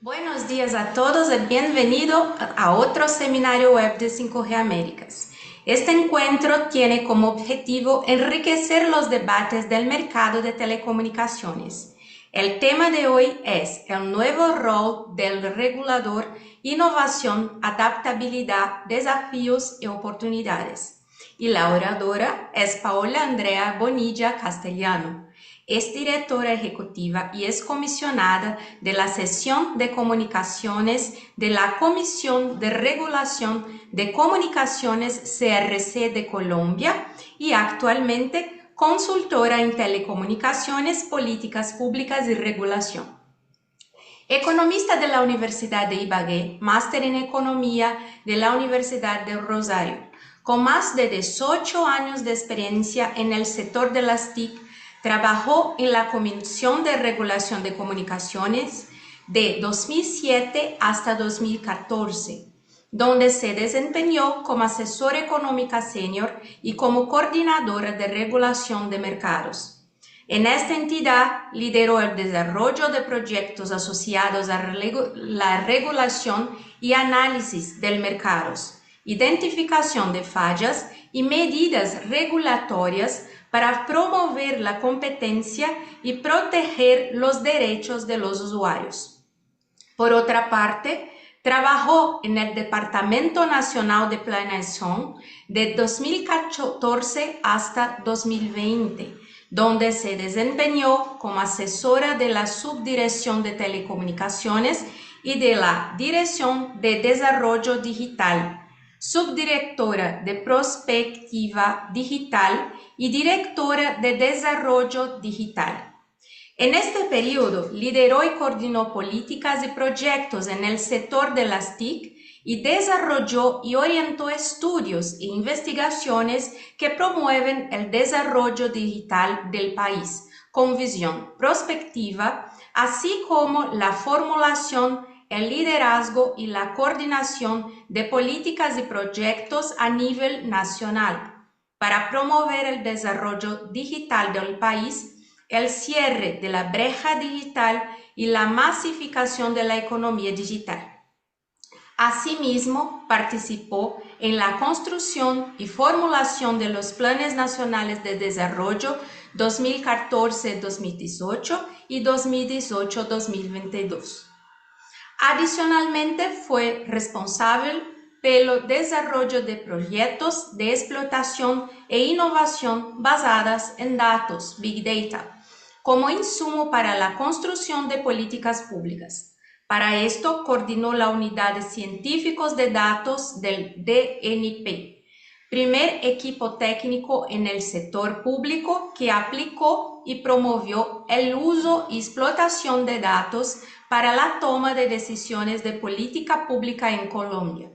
Buenos días a todos y bienvenido a otro seminario web de 5G Américas. Este encuentro tiene como objetivo enriquecer los debates del mercado de telecomunicaciones. El tema de hoy es el nuevo rol del regulador, innovación, adaptabilidad, desafíos y oportunidades. Y la oradora es Paola Andrea Bonilla Castellano. Es directora ejecutiva y es comisionada de la Sección de Comunicaciones de la Comisión de Regulación de Comunicaciones CRC de Colombia y actualmente consultora en telecomunicaciones, políticas públicas y regulación. Economista de la Universidad de Ibagué, máster en Economía de la Universidad del Rosario, con más de 18 años de experiencia en el sector de las TIC. Trabajó en la Comisión de Regulación de Comunicaciones de 2007 hasta 2014, donde se desempeñó como asesora económica senior y como coordinadora de regulación de mercados. En esta entidad lideró el desarrollo de proyectos asociados a la regulación y análisis del mercados, identificación de fallas y medidas regulatorias para promover la competencia y proteger los derechos de los usuarios. Por otra parte, trabajó en el Departamento Nacional de Planeación de 2014 hasta 2020, donde se desempeñó como asesora de la Subdirección de Telecomunicaciones y de la Dirección de Desarrollo Digital, subdirectora de Prospectiva Digital y directora de Desarrollo Digital. En este periodo lideró y coordinó políticas y proyectos en el sector de las TIC y desarrolló y orientó estudios e investigaciones que promueven el desarrollo digital del país con visión prospectiva, así como la formulación, el liderazgo y la coordinación de políticas y proyectos a nivel nacional para promover el desarrollo digital del país, el cierre de la brecha digital y la masificación de la economía digital. Asimismo, participó en la construcción y formulación de los Planes Nacionales de Desarrollo 2014-2018 y 2018-2022. Adicionalmente, fue responsable pelo desarrollo de proyectos de explotación e innovación basadas en datos, Big Data, como insumo para la construcción de políticas públicas. Para esto, coordinó la unidad de científicos de datos del DNP, primer equipo técnico en el sector público que aplicó y promovió el uso y explotación de datos para la toma de decisiones de política pública en Colombia.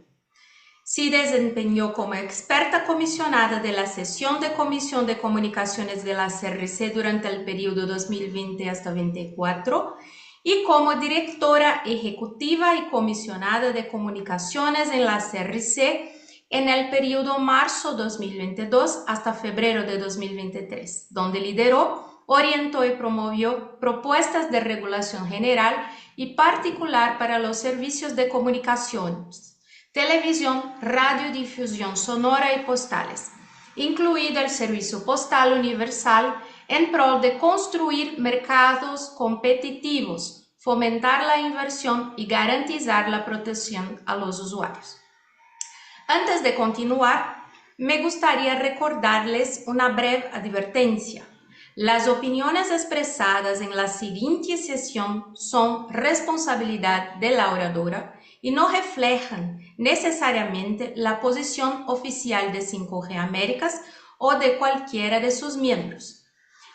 Se desempeñó como experta comisionada de la sesión de Comisión de Comunicaciones de la CRC durante el periodo 2020 hasta 2024 y como directora ejecutiva y comisionada de comunicaciones en la CRC en el periodo marzo 2022 hasta febrero de 2023, donde lideró, orientó y promovió propuestas de regulación general y particular para los servicios de comunicaciones, televisión, radiodifusión sonora y postales, incluido el servicio postal universal, en pro de construir mercados competitivos, fomentar la inversión y garantizar la protección a los usuarios. Antes de continuar, me gustaría recordarles una breve advertencia. Las opiniones expresadas en la siguiente sesión son responsabilidad de la oradora y no reflejan necesariamente la posición oficial de 5G Américas o de cualquiera de sus miembros.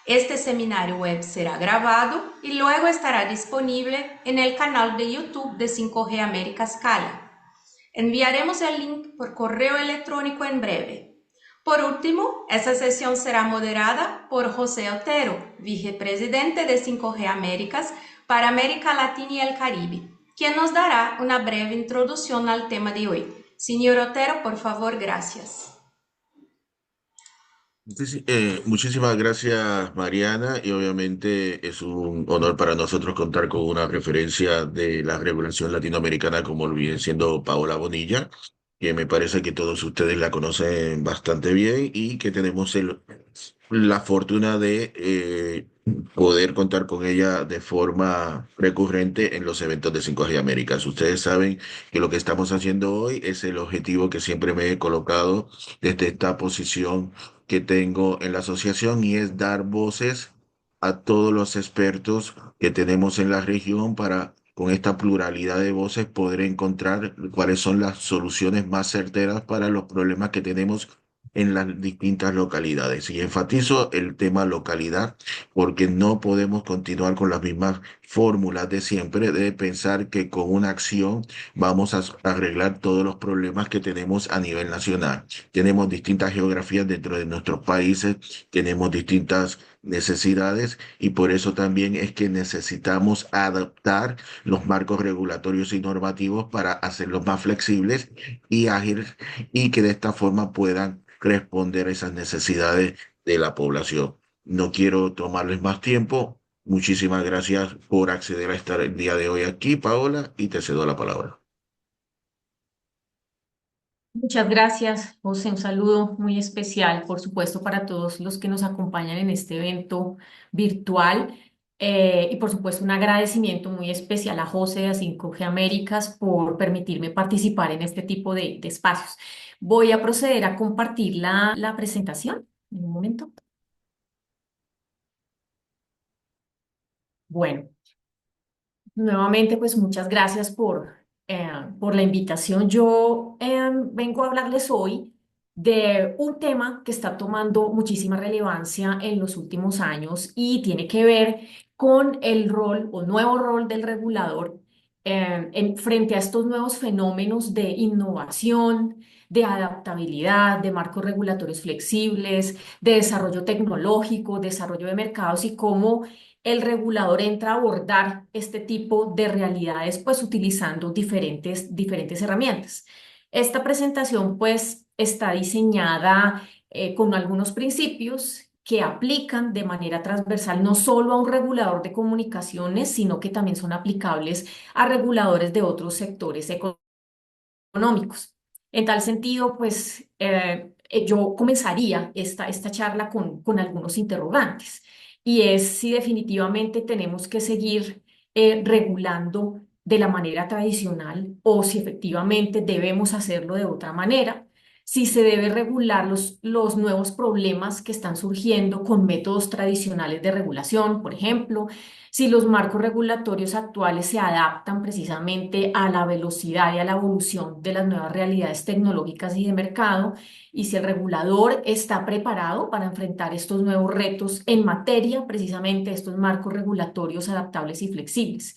Este seminario web será grabado y luego estará disponible en el canal de YouTube de 5G Américas Cala. Enviaremos el link por correo electrónico en breve. Por último, esta sesión será moderada por José Otero, vicepresidente de 5G Américas para América Latina y el Caribe, quien nos dará una breve introducción al tema de hoy. Señor Otero, por favor, gracias. Sí, sí, muchísimas gracias, Mariana, y obviamente es un honor para nosotros contar con una referencia de la regulación latinoamericana como lo viene siendo Paola Bonilla, que me parece que todos ustedes la conocen bastante bien y que tenemos la fortuna de poder contar con ella de forma recurrente en los eventos de 5G Américas. Ustedes saben que lo que estamos haciendo hoy es el objetivo que siempre me he colocado desde esta posición que tengo en la asociación y es dar voces a todos los expertos que tenemos en la región para, con esta pluralidad de voces, poder encontrar cuáles son las soluciones más certeras para los problemas que tenemos en las distintas localidades. Y enfatizo el tema localidad porque no podemos continuar con las mismas fórmulas de siempre, de pensar que con una acción vamos a arreglar todos los problemas que tenemos a nivel nacional. Tenemos distintas geografías dentro de nuestros países, tenemos distintas necesidades y por eso también es que necesitamos adaptar los marcos regulatorios y normativos para hacerlos más flexibles y ágiles y que de esta forma puedan responder a esas necesidades de la población. No quiero tomarles más tiempo. Muchísimas gracias por acceder a estar el día de hoy aquí, Paola, y te cedo la palabra. Muchas gracias, José. Un saludo muy especial, por supuesto, para todos los que nos acompañan en este evento virtual. Y por supuesto, un agradecimiento muy especial a José de 5G Américas por permitirme participar en este tipo de espacios. Voy a proceder a compartir la presentación en un momento. Bueno. Nuevamente, pues muchas gracias por la invitación. Yo vengo a hablarles hoy de un tema que está tomando muchísima relevancia en los últimos años y tiene que ver con el rol o nuevo rol del regulador frente a estos nuevos fenómenos de innovación, de adaptabilidad, de marcos regulatorios flexibles, de desarrollo tecnológico, desarrollo de mercados y cómo el regulador entra a abordar este tipo de realidades, pues utilizando diferentes herramientas. Esta presentación, pues, está diseñada con algunos principios que aplican de manera transversal no solo a un regulador de comunicaciones, sino que también son aplicables a reguladores de otros sectores económicos. En tal sentido, pues yo comenzaría esta charla con algunos interrogantes y es si definitivamente tenemos que seguir regulando de la manera tradicional o si efectivamente debemos hacerlo de otra manera, si se debe regular los nuevos problemas que están surgiendo con métodos tradicionales de regulación, por ejemplo, si los marcos regulatorios actuales se adaptan precisamente a la velocidad y a la evolución de las nuevas realidades tecnológicas y de mercado, y si el regulador está preparado para enfrentar estos nuevos retos en materia precisamente de estos marcos regulatorios adaptables y flexibles.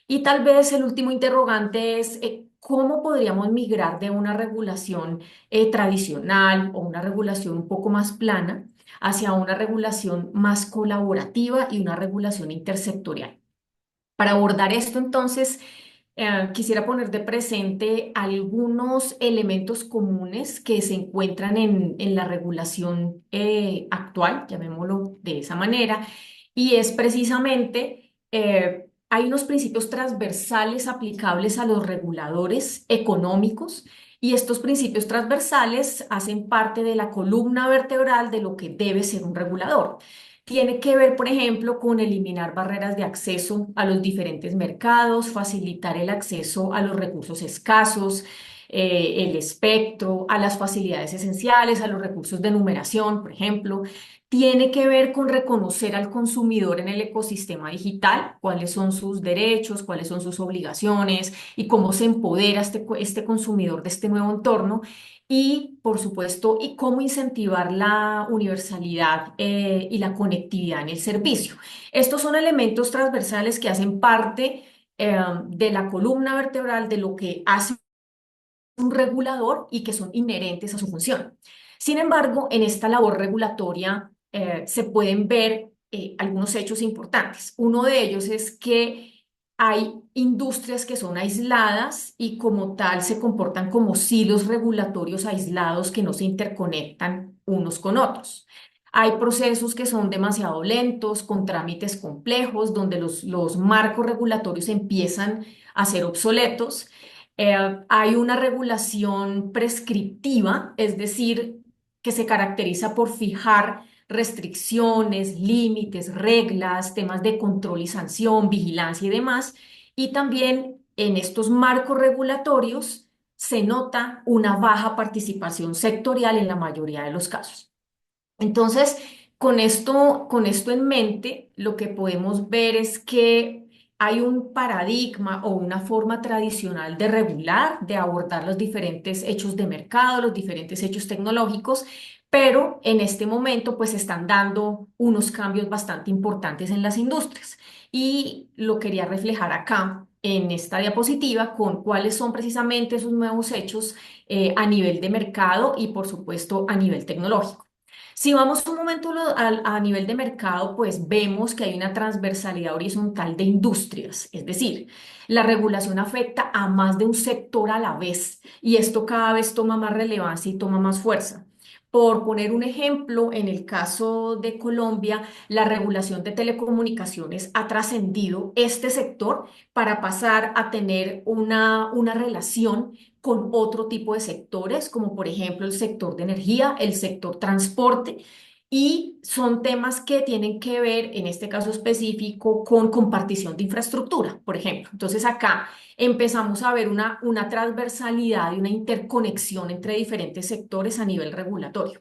Y tal vez el último interrogante es, ¿cómo podríamos migrar de una regulación tradicional o una regulación un poco más plana hacia una regulación más colaborativa y una regulación intersectorial? Para abordar esto, entonces, quisiera poner de presente algunos elementos comunes que se encuentran en la regulación actual, llamémoslo de esa manera, y es precisamente, hay unos principios transversales aplicables a los reguladores económicos, y estos principios transversales hacen parte de la columna vertebral de lo que debe ser un regulador. Tiene que ver, por ejemplo, con eliminar barreras de acceso a los diferentes mercados, facilitar el acceso a los recursos escasos, el espectro, a las facilidades esenciales, a los recursos de numeración, por ejemplo. Tiene que ver con reconocer al consumidor en el ecosistema digital, cuáles son sus derechos, cuáles son sus obligaciones y cómo se empodera este consumidor de este nuevo entorno y, por supuesto, y cómo incentivar la universalidad y la conectividad en el servicio. Estos son elementos transversales que hacen parte de la columna vertebral de lo que hace un regulador y que son inherentes a su función. Sin embargo, en esta labor regulatoria se pueden ver algunos hechos importantes. Uno de ellos es que hay industrias que son aisladas y como tal se comportan como silos regulatorios aislados que no se interconectan unos con otros. Hay procesos que son demasiado lentos, con trámites complejos, donde los marcos regulatorios empiezan a ser obsoletos. Hay una regulación prescriptiva, es decir, que se caracteriza por fijar restricciones, límites, reglas, temas de control y sanción, vigilancia y demás. Y también en estos marcos regulatorios se nota una baja participación sectorial en la mayoría de los casos. Entonces, con esto en mente, lo que podemos ver es que hay un paradigma o una forma tradicional de regular, de abordar los diferentes hechos de mercado, los diferentes hechos tecnológicos, pero en este momento pues están dando unos cambios bastante importantes en las industrias. Y lo quería reflejar acá en esta diapositiva con cuáles son precisamente esos nuevos hechos a nivel de mercado y por supuesto a nivel tecnológico. Si vamos un momento a nivel de mercado, pues vemos que hay una transversalidad horizontal de industrias, es decir, la regulación afecta a más de un sector a la vez y esto cada vez toma más relevancia y toma más fuerza. Por poner un ejemplo, en el caso de Colombia, la regulación de telecomunicaciones ha trascendido este sector para pasar a tener una relación con otro tipo de sectores, como por ejemplo el sector de energía, el sector transporte, y son temas que tienen que ver, en este caso específico, con compartición de infraestructura, por ejemplo. Entonces acá empezamos a ver una transversalidad y una interconexión entre diferentes sectores a nivel regulatorio.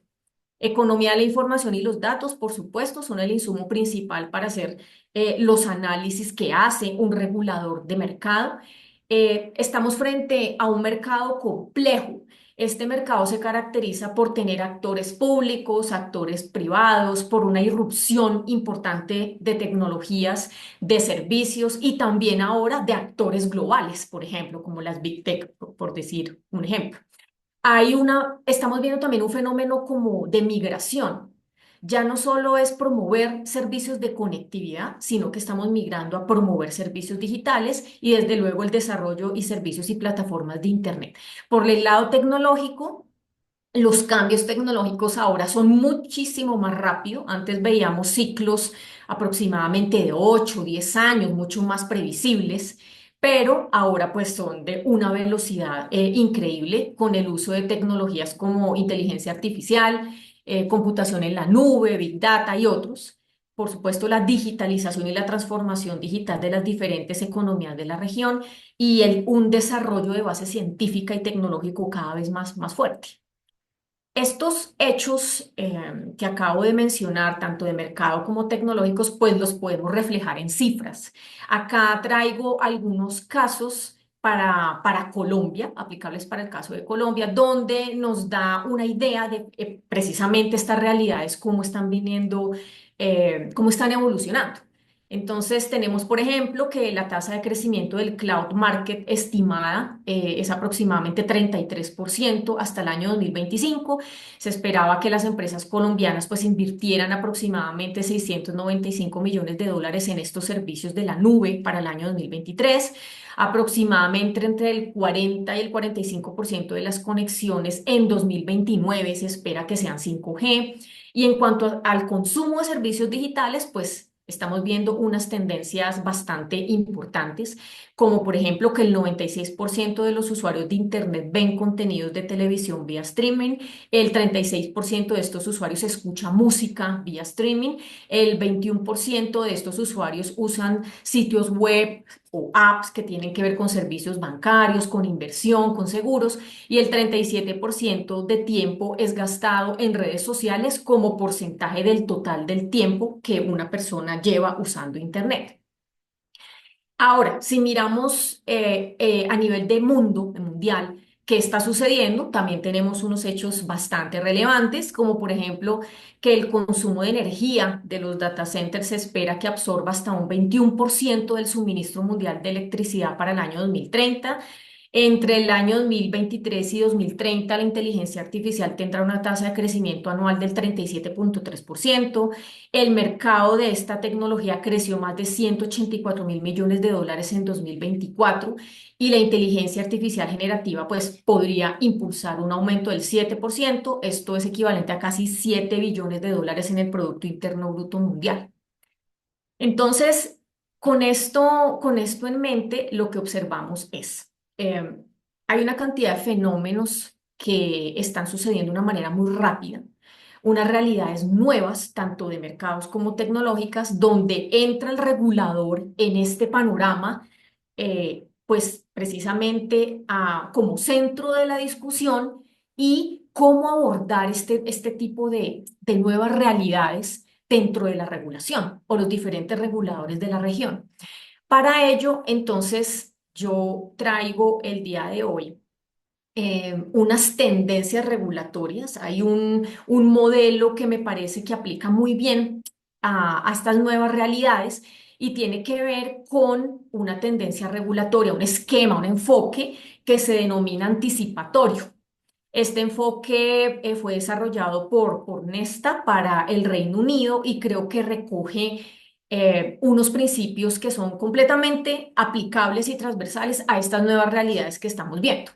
Economía de la información y los datos, por supuesto, son el insumo principal para hacer los análisis que hace un regulador de mercado. Estamos frente a un mercado complejo. Este mercado se caracteriza por tener actores públicos, actores privados, por una irrupción importante de tecnologías, de servicios y también ahora de actores globales, por ejemplo, como las Big Tech, por decir un ejemplo. Estamos viendo también un fenómeno como de migración. Ya no solo es promover servicios de conectividad, sino que estamos migrando a promover servicios digitales y desde luego el desarrollo y servicios y plataformas de Internet. Por el lado tecnológico, los cambios tecnológicos ahora son muchísimo más rápidos. Antes veíamos ciclos aproximadamente de 8, 10 años, mucho más previsibles, pero ahora pues son de una velocidad increíble con el uso de tecnologías como inteligencia artificial, computación en la nube, Big Data y otros. Por supuesto, la digitalización y la transformación digital de las diferentes economías de la región y un desarrollo de base científica y tecnológico cada vez más fuerte. Estos hechos que acabo de mencionar, tanto de mercado como tecnológicos, pues los podemos reflejar en cifras. Acá traigo algunos casos para Colombia, aplicables para el caso de Colombia, donde nos da una idea de precisamente estas realidades, cómo están viniendo, cómo están evolucionando. Entonces, tenemos, por ejemplo, que la tasa de crecimiento del cloud market estimada es aproximadamente 33% hasta el año 2025. Se esperaba que las empresas colombianas pues invirtieran aproximadamente 695 millones de dólares en estos servicios de la nube para el año 2023. Aproximadamente entre el 40 y el 45% de las conexiones en 2029 se espera que sean 5G. Y en cuanto al consumo de servicios digitales, pues estamos viendo unas tendencias bastante importantes, como por ejemplo que el 96% de los usuarios de Internet ven contenidos de televisión vía streaming, el 36% de estos usuarios escucha música vía streaming, el 21% de estos usuarios usan sitios web o apps que tienen que ver con servicios bancarios, con inversión, con seguros, y el 37% de tiempo es gastado en redes sociales como porcentaje del total del tiempo que una persona lleva usando Internet. Ahora, si miramos a nivel de mundo, de mundial, qué está sucediendo, también tenemos unos hechos bastante relevantes, como por ejemplo que el consumo de energía de los data centers se espera que absorba hasta un 21% del suministro mundial de electricidad para el año 2030. Entre el año 2023 y 2030, la inteligencia artificial tendrá una tasa de crecimiento anual del 37,3%. El mercado de esta tecnología creció más de 184.000 millones de dólares en 2024 y la inteligencia artificial generativa pues podría impulsar un aumento del 7%. Esto es equivalente a casi 7 billones de dólares en el Producto Interno Bruto Mundial. Entonces, con esto en mente, lo que observamos es, hay una cantidad de fenómenos que están sucediendo de una manera muy rápida, unas realidades nuevas, tanto de mercados como tecnológicas, donde entra el regulador en este panorama, pues precisamente como centro de la discusión y cómo abordar este tipo de nuevas realidades dentro de la regulación o los diferentes reguladores de la región. Para ello, entonces, yo traigo el día de hoy unas tendencias regulatorias. Hay un modelo que me parece que aplica muy bien a estas nuevas realidades y tiene que ver con una tendencia regulatoria, un esquema, un enfoque que se denomina anticipatorio. Este enfoque fue desarrollado por Nesta para el Reino Unido y creo que recoge unos principios que son completamente aplicables y transversales a estas nuevas realidades que estamos viendo.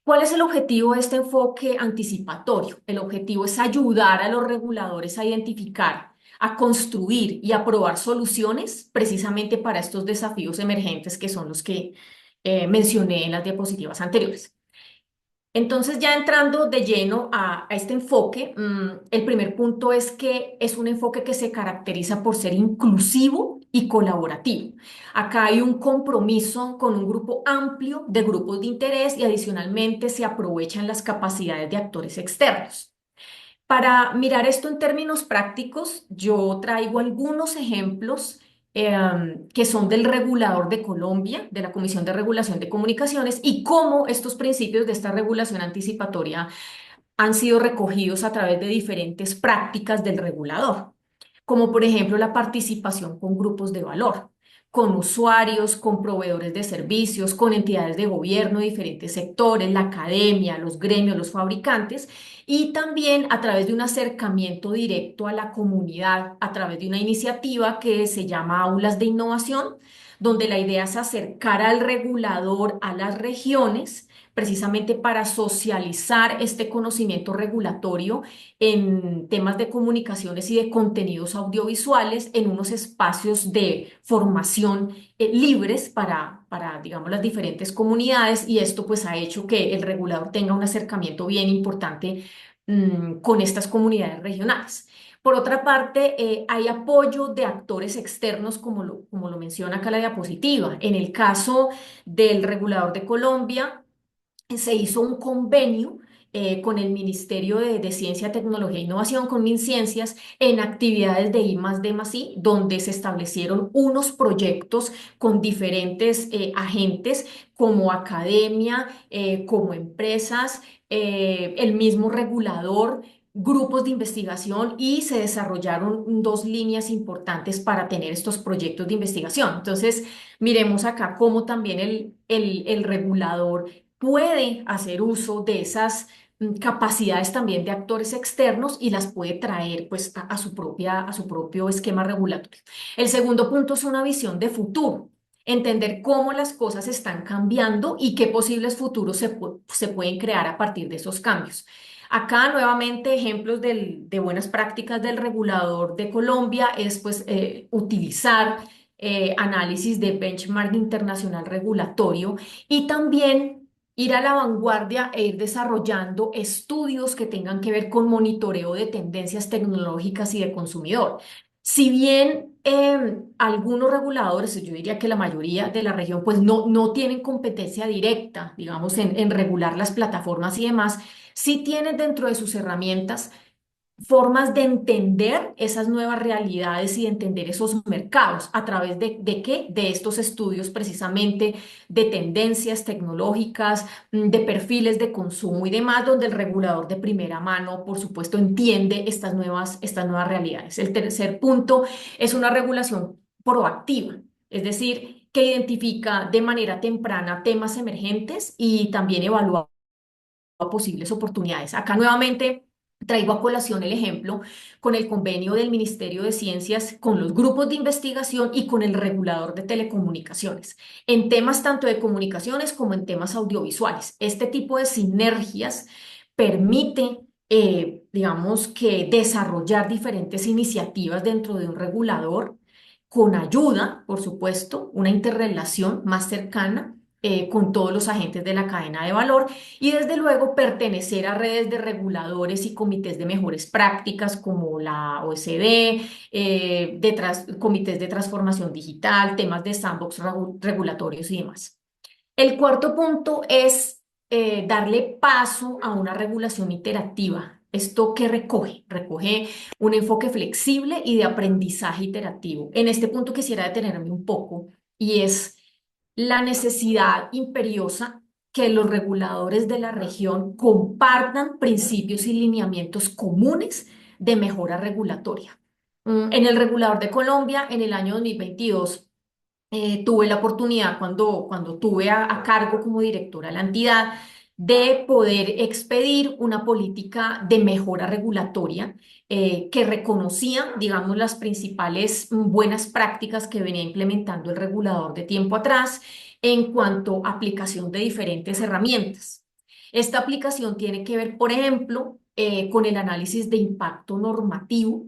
¿Cuál es el objetivo de este enfoque anticipatorio? El objetivo es ayudar a los reguladores a identificar, a construir y a probar soluciones precisamente para estos desafíos emergentes que son los que mencioné en las diapositivas anteriores. Entonces, ya entrando de lleno a este enfoque, el primer punto es que es un enfoque que se caracteriza por ser inclusivo y colaborativo. Acá hay un compromiso con un grupo amplio de grupos de interés y adicionalmente se aprovechan las capacidades de actores externos. Para mirar esto en términos prácticos, yo traigo algunos ejemplos que son del regulador de Colombia, de la Comisión de Regulación de Comunicaciones, y cómo estos principios de esta regulación anticipatoria han sido recogidos a través de diferentes prácticas del regulador, como por ejemplo la participación con grupos de valor, con usuarios, con proveedores de servicios, con entidades de gobierno de diferentes sectores, la academia, los gremios, los fabricantes, y también a través de un acercamiento directo a la comunidad, a través de una iniciativa que se llama Aulas de Innovación, donde la idea es acercar al regulador a las regiones precisamente para socializar este conocimiento regulatorio en temas de comunicaciones y de contenidos audiovisuales en unos espacios de formación libres digamos, las diferentes comunidades y esto pues ha hecho que el regulador tenga un acercamiento bien importante con estas comunidades regionales. Por otra parte, hay apoyo de actores externos, como lo menciona acá la diapositiva. En el caso del regulador de Colombia, se hizo un convenio con el Ministerio de Ciencia, Tecnología e Innovación, con MinCiencias, en actividades de I+D+I, donde se establecieron unos proyectos con diferentes agentes como academia, como empresas, el mismo regulador, grupos de investigación y se desarrollaron dos líneas importantes para tener estos proyectos de investigación. Entonces, miremos acá cómo también el regulador puede hacer uso de esas capacidades también de actores externos y las puede traer pues a su propio esquema regulatorio. El segundo punto es una visión de futuro, entender cómo las cosas están cambiando y qué posibles futuros se pueden crear a partir de esos cambios. Acá nuevamente ejemplos de buenas prácticas del regulador de Colombia es pues utilizar análisis de benchmark internacional regulatorio y también ir a la vanguardia e ir desarrollando estudios que tengan que ver con monitoreo de tendencias tecnológicas y de consumidor. Si bien algunos reguladores, yo diría que la mayoría de la región, pues no tienen competencia directa, digamos, en regular las plataformas y demás, sí tienen dentro de sus herramientas formas de entender esas nuevas realidades y de entender esos mercados a través de qué, de estos estudios precisamente de tendencias tecnológicas, de perfiles de consumo y demás, donde el regulador de primera mano, por supuesto, entiende estas nuevas realidades. El tercer punto es una regulación proactiva, es decir, que identifica de manera temprana temas emergentes y también evalúa posibles oportunidades. Acá nuevamente traigo a colación el ejemplo con el convenio del Ministerio de Ciencias con los grupos de investigación y con el regulador de telecomunicaciones, en temas tanto de comunicaciones como en temas audiovisuales. Este tipo de sinergias permite, digamos que desarrollar diferentes iniciativas dentro de un regulador con ayuda, por supuesto, una interrelación más cercana con todos los agentes de la cadena de valor y desde luego pertenecer a redes de reguladores y comités de mejores prácticas como la OECD, comités de transformación digital, temas de sandbox regulatorios y demás. El cuarto punto es darle paso a una regulación iterativa. ¿Esto qué recoge? Recoge un enfoque flexible y de aprendizaje iterativo. En este punto quisiera detenerme un poco y es la necesidad imperiosa que los reguladores de la región compartan principios y lineamientos comunes de mejora regulatoria. En el regulador de Colombia, en el año 2022, tuve la oportunidad cuando tuve a cargo como directora de la entidad de poder expedir una política de mejora regulatoria que reconocía, digamos, las principales buenas prácticas que venía implementando el regulador de tiempo atrás en cuanto a aplicación de diferentes herramientas. Esta aplicación tiene que ver, por ejemplo, con el análisis de impacto normativo,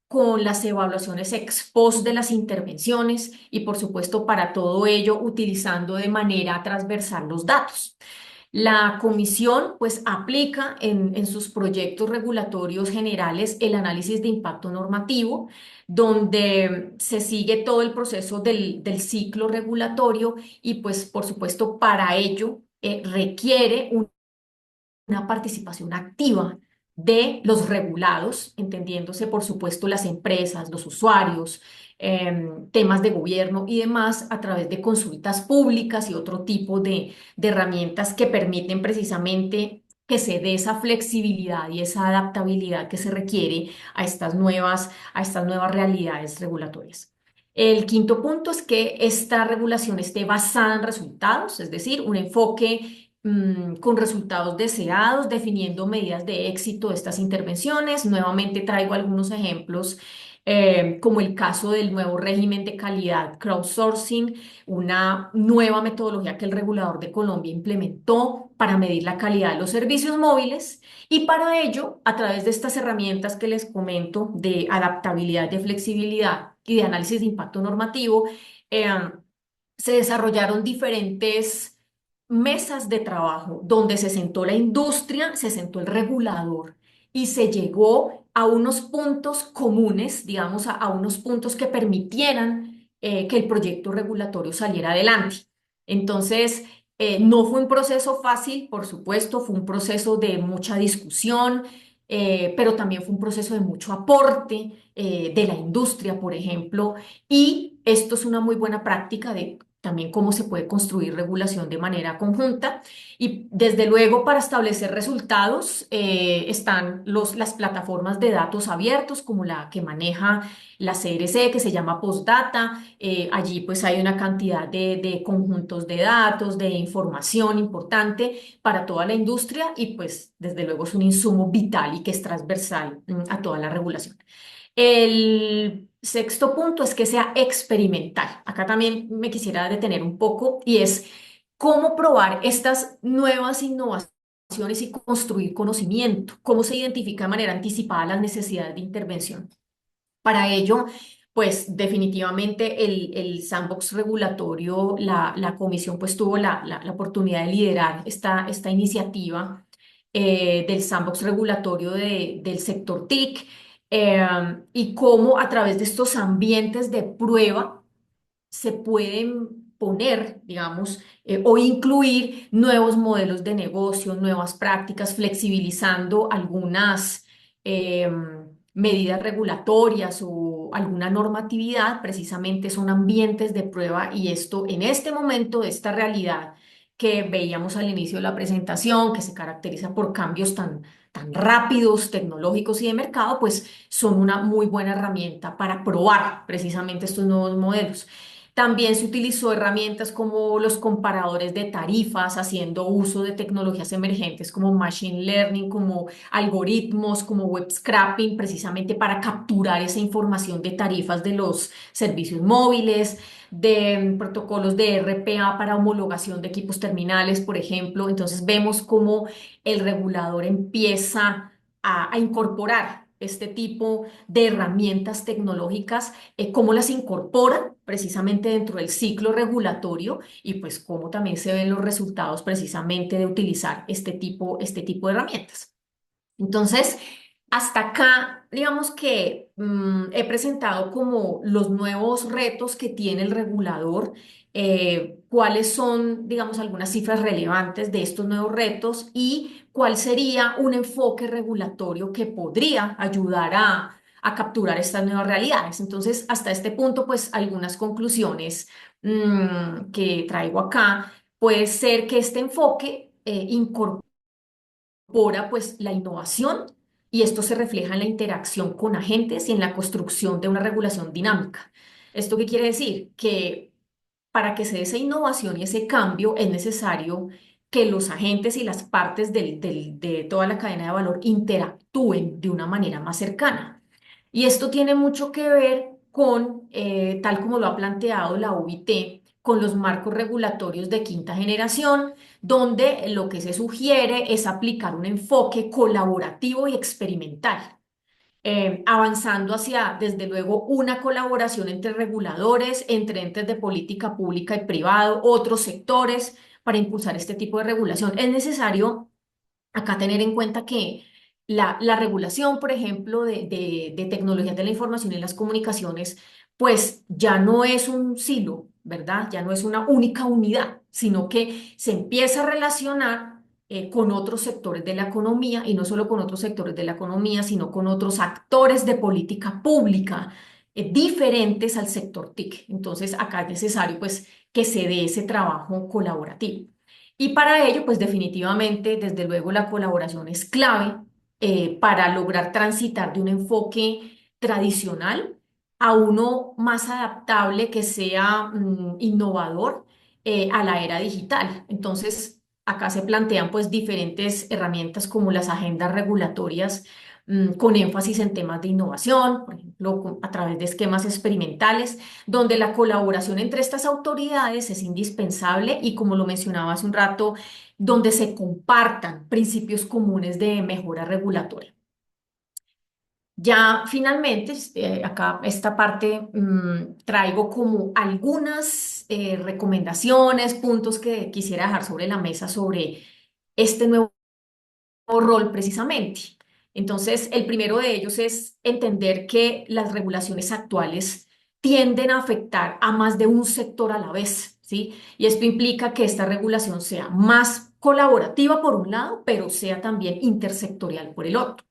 con las evaluaciones ex post de las intervenciones y, por supuesto, para todo ello utilizando de manera transversal los datos. La comisión pues aplica en sus proyectos regulatorios generales el análisis de impacto normativo, donde se sigue todo el proceso del ciclo regulatorio y pues por supuesto para ello requiere una participación activa de los regulados, entendiéndose por supuesto las empresas, los usuarios, temas de gobierno y demás a través de consultas públicas y otro tipo de herramientas que permiten precisamente que se dé esa flexibilidad y esa adaptabilidad que se requiere a estas nuevas realidades regulatorias. El quinto punto es que esta regulación esté basada en resultados, es decir, un enfoque con resultados deseados, definiendo medidas de éxito de estas intervenciones. Nuevamente traigo algunos ejemplos, como el caso del nuevo régimen de calidad crowdsourcing, una nueva metodología que el regulador de Colombia implementó para medir la calidad de los servicios móviles y para ello, a través de estas herramientas que les comento de adaptabilidad, de flexibilidad y de análisis de impacto normativo, eh, se desarrollaron diferentes mesas de trabajo donde se sentó la industria, se sentó el regulador y se llegó a unos puntos comunes, digamos, a unos puntos que permitieran que el proyecto regulatorio saliera adelante. Entonces, no fue un proceso fácil, por supuesto, fue un proceso de mucha discusión, pero también fue un proceso de mucho aporte de la industria, por ejemplo, y esto es una muy buena práctica de también cómo se puede construir regulación de manera conjunta. Y desde luego para establecer resultados están las plataformas de datos abiertos como la que maneja la CRC, que se llama Postdata. Allí pues hay una cantidad de conjuntos de datos, de información importante para toda la industria y pues desde luego es un insumo vital y que es transversal a toda la regulación. El sexto punto es que sea experimental. Acá también me quisiera detener un poco y es cómo probar estas nuevas innovaciones y construir conocimiento, cómo se identifica de manera anticipada las necesidades de intervención. Para ello, pues definitivamente el sandbox regulatorio, la comisión pues tuvo la oportunidad de liderar esta iniciativa del sandbox regulatorio del sector TIC y cómo a través de estos ambientes de prueba se pueden poner, digamos, o incluir nuevos modelos de negocio, nuevas prácticas, flexibilizando algunas medidas regulatorias o alguna normatividad, precisamente son ambientes de prueba y esto en este momento, esta realidad que veíamos al inicio de la presentación, que se caracteriza por cambios tan rápidos, tecnológicos y de mercado, pues son una muy buena herramienta para probar precisamente estos nuevos modelos. También se utilizó herramientas como los comparadores de tarifas, haciendo uso de tecnologías emergentes como machine learning, como algoritmos, como web scraping, precisamente para capturar esa información de tarifas de los servicios móviles, de protocolos de RPA para homologación de equipos terminales, por ejemplo. Entonces vemos cómo el regulador empieza a incorporar este tipo de herramientas tecnológicas, cómo las incorpora precisamente dentro del ciclo regulatorio y pues cómo también se ven los resultados precisamente de utilizar este tipo de herramientas. Entonces, hasta acá, digamos que he presentado como los nuevos retos que tiene el regulador, cuáles son, digamos, algunas cifras relevantes de estos nuevos retos y cuál sería un enfoque regulatorio que podría ayudar a capturar estas nuevas realidades. Entonces, hasta este punto, pues algunas conclusiones que traigo acá. Puede ser que este enfoque incorpore pues la innovación y esto se refleja en la interacción con agentes y en la construcción de una regulación dinámica. ¿Esto qué quiere decir? Que para que se dé esa innovación y ese cambio es necesario que los agentes y las partes de toda la cadena de valor interactúen de una manera más cercana. Y esto tiene mucho que ver con, tal como lo ha planteado la UIT, con los marcos regulatorios de quinta generación, donde lo que se sugiere es aplicar un enfoque colaborativo y experimental, avanzando hacia, desde luego, una colaboración entre reguladores, entre entes de política pública y privado, otros sectores, para impulsar este tipo de regulación. Es necesario acá tener en cuenta que la regulación, por ejemplo, de tecnologías de la información y las comunicaciones, pues ya no es un silo, ¿verdad? Ya no es una única unidad, sino que se empieza a relacionar con otros sectores de la economía y no solo con otros sectores de la economía, sino con otros actores de política pública diferentes al sector TIC. Entonces, acá es necesario pues que se dé ese trabajo colaborativo. Y para ello, pues definitivamente, desde luego, la colaboración es clave para lograr transitar de un enfoque tradicional a uno más adaptable, que sea innovador a la era digital. Entonces, acá se plantean pues diferentes herramientas como las agendas regulatorias con énfasis en temas de innovación, por ejemplo, a través de esquemas experimentales donde la colaboración entre estas autoridades es indispensable y, como lo mencionaba hace un rato, donde se compartan principios comunes de mejora regulatoria. Ya finalmente, acá esta parte traigo como algunas recomendaciones, puntos que quisiera dejar sobre la mesa sobre este nuevo rol precisamente. Entonces, el primero de ellos es entender que las regulaciones actuales tienden a afectar a más de un sector a la vez, ¿sí? Y esto implica que esta regulación sea más colaborativa por un lado, pero sea también intersectorial por el otro.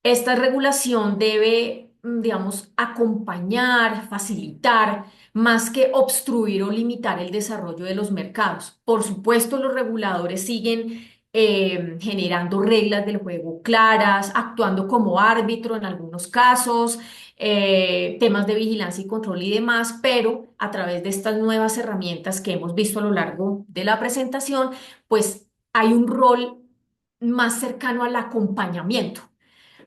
Esta regulación debe, digamos, acompañar, facilitar, más que obstruir o limitar el desarrollo de los mercados. Por supuesto, los reguladores siguen generando reglas del juego claras, actuando como árbitro en algunos casos, temas de vigilancia y control y demás, pero a través de estas nuevas herramientas que hemos visto a lo largo de la presentación, pues hay un rol más cercano al acompañamiento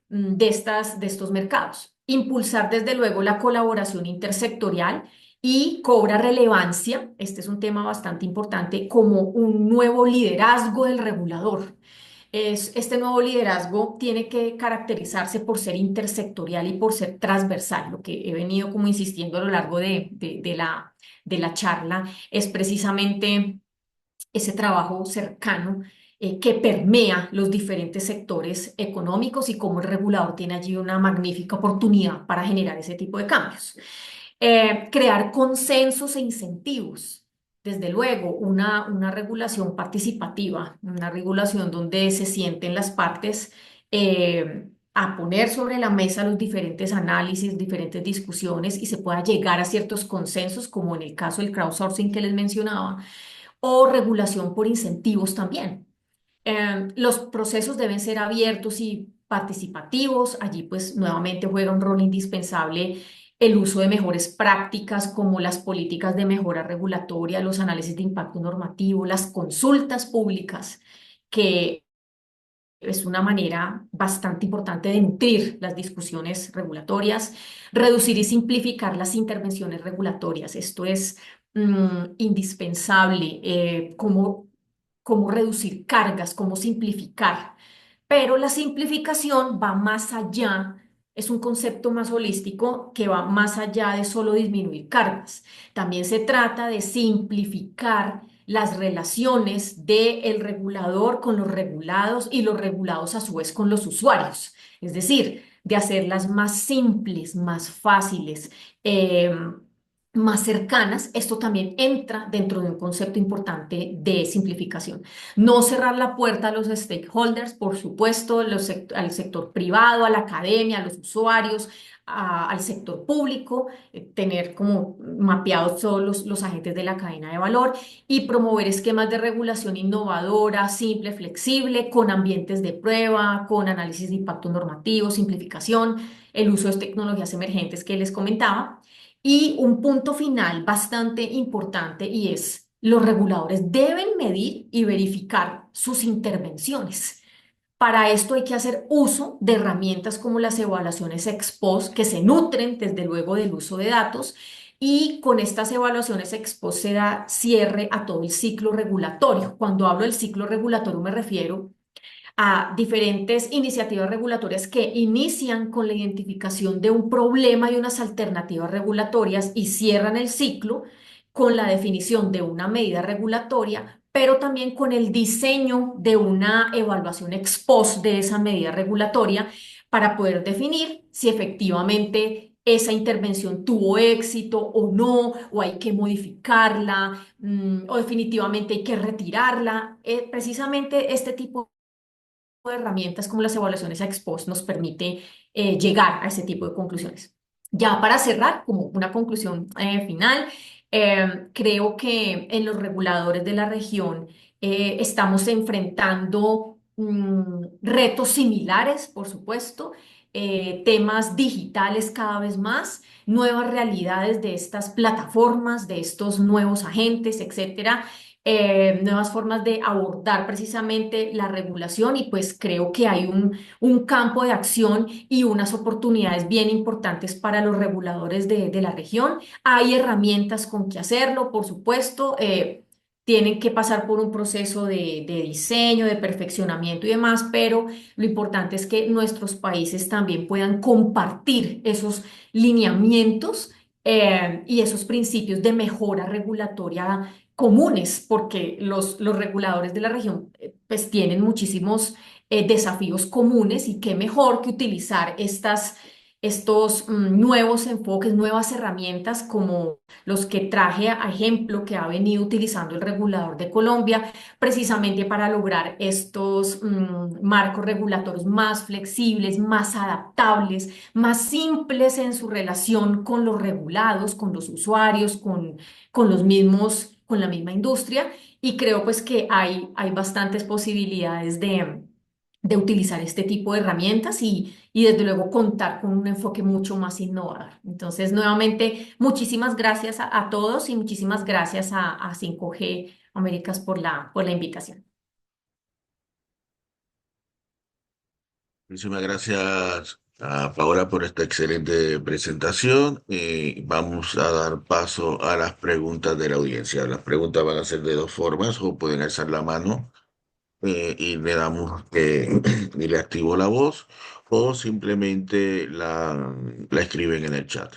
de estos mercados. Impulsar desde luego la colaboración intersectorial y cobra relevancia, este es un tema bastante importante, como un nuevo liderazgo del regulador. Este nuevo liderazgo tiene que caracterizarse por ser intersectorial y por ser transversal. Lo que he venido como insistiendo a lo largo de la charla es precisamente ese trabajo cercano que permea los diferentes sectores económicos y cómo el regulador tiene allí una magnífica oportunidad para generar ese tipo de cambios. Crear consensos e incentivos. Desde luego, una regulación participativa, una regulación donde se sienten las partes a poner sobre la mesa los diferentes análisis, diferentes discusiones y se pueda llegar a ciertos consensos, como en el caso del crowdsourcing que les mencionaba, o regulación por incentivos también. Los procesos deben ser abiertos y participativos. Allí pues nuevamente juega un rol indispensable el uso de mejores prácticas como las políticas de mejora regulatoria, los análisis de impacto normativo, las consultas públicas, que es una manera bastante importante de nutrir las discusiones regulatorias, reducir y simplificar las intervenciones regulatorias. Esto es indispensable, cómo reducir cargas, cómo simplificar. Pero la simplificación va más allá, es un concepto más holístico que va más allá de solo disminuir cargas. También se trata de simplificar las relaciones del regulador con los regulados y los regulados a su vez con los usuarios. Es decir, de hacerlas más simples, más fáciles, más cercanas. Esto también entra dentro de un concepto importante de simplificación. No cerrar la puerta a los stakeholders, por supuesto, al sector privado, a la academia, a los usuarios, al sector público, tener como mapeados todos los agentes de la cadena de valor y promover esquemas de regulación innovadora, simple, flexible, con ambientes de prueba, con análisis de impacto normativo, simplificación, el uso de tecnologías emergentes que les comentaba. Y un punto final bastante importante y es, los reguladores deben medir y verificar sus intervenciones. Para esto hay que hacer uso de herramientas como las evaluaciones ex post, que se nutren desde luego del uso de datos, y con estas evaluaciones ex post se da cierre a todo el ciclo regulatorio. Cuando hablo del ciclo regulatorio me refiero a diferentes iniciativas regulatorias que inician con la identificación de un problema y unas alternativas regulatorias y cierran el ciclo con la definición de una medida regulatoria, pero también con el diseño de una evaluación ex post de esa medida regulatoria para poder definir si efectivamente esa intervención tuvo éxito o no, o hay que modificarla, o definitivamente hay que retirarla. Precisamente este tipo de herramientas como las evaluaciones ex post nos permite llegar a ese tipo de conclusiones. Ya para cerrar, como una conclusión final, creo que en los reguladores de la región estamos enfrentando retos similares, por supuesto, temas digitales cada vez más, nuevas realidades de estas plataformas, de estos nuevos agentes, etcétera, nuevas formas de abordar precisamente la regulación y pues creo que hay un campo de acción y unas oportunidades bien importantes para los reguladores de la región. Hay herramientas con que hacerlo, por supuesto. Tienen que pasar por un proceso de diseño, de perfeccionamiento y demás, pero lo importante es que nuestros países también puedan compartir esos lineamientos y esos principios de mejora regulatoria comunes, porque los reguladores de la región pues tienen muchísimos desafíos comunes y qué mejor que utilizar estos nuevos enfoques, nuevas herramientas como los que traje a ejemplo que ha venido utilizando el regulador de Colombia, precisamente para lograr estos marcos regulatorios más flexibles, más adaptables, más simples en su relación con los regulados, con los usuarios, con los mismos con la misma industria y creo pues que hay bastantes posibilidades de utilizar este tipo de herramientas y desde luego contar con un enfoque mucho más innovador. Entonces, nuevamente, muchísimas gracias a todos y muchísimas gracias a 5G Américas por la invitación. Muchísimas gracias a Paola por esta excelente presentación. Vamos a dar paso a las preguntas de la audiencia. Las preguntas van a ser de dos formas, o pueden alzar la mano y le damos y le activo la voz, o simplemente la escriben en el chat.